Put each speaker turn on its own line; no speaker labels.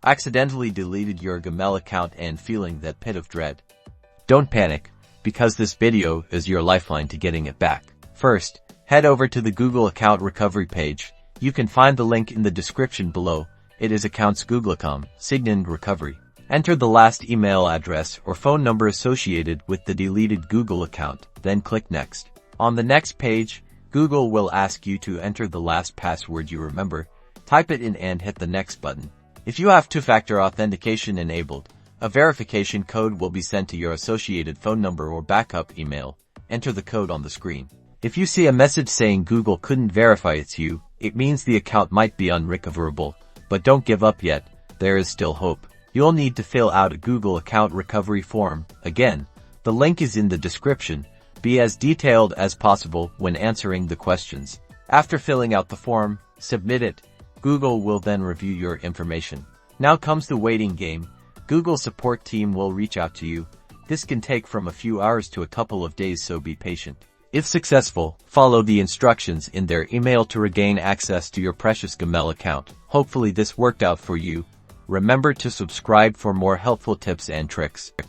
accidentally deleted your Gmail account and feeling that pit of dread? Don't panic, because this video is your lifeline to getting it back. First, head over to the Google account recovery page. You can find the link in the description below. It is accounts Google.com, signed recovery. Enter the last email address or phone number associated with the deleted Google account, then click Next. On the next page, Google will ask you to enter the last password you remember. Type it in and hit the Next button. If you have two-factor authentication enabled, a verification code will be sent to your associated phone number or backup email. Enter the code on the screen. If you see a message saying Google couldn't verify it's you, it means the account might be unrecoverable. But don't give up yet, there is still hope. You'll need to fill out a Google account recovery form. Again, the link is in the description. Be as detailed as possible when answering the questions. After filling out the form, submit it. Google will then review your information. Now comes the waiting game. Google support team will reach out to you. This can take from a few hours to a couple of days, so be patient. If successful, follow the instructions in their email to regain access to your precious Gmail account. Hopefully this worked out for you. Remember to subscribe for more helpful tips and tricks.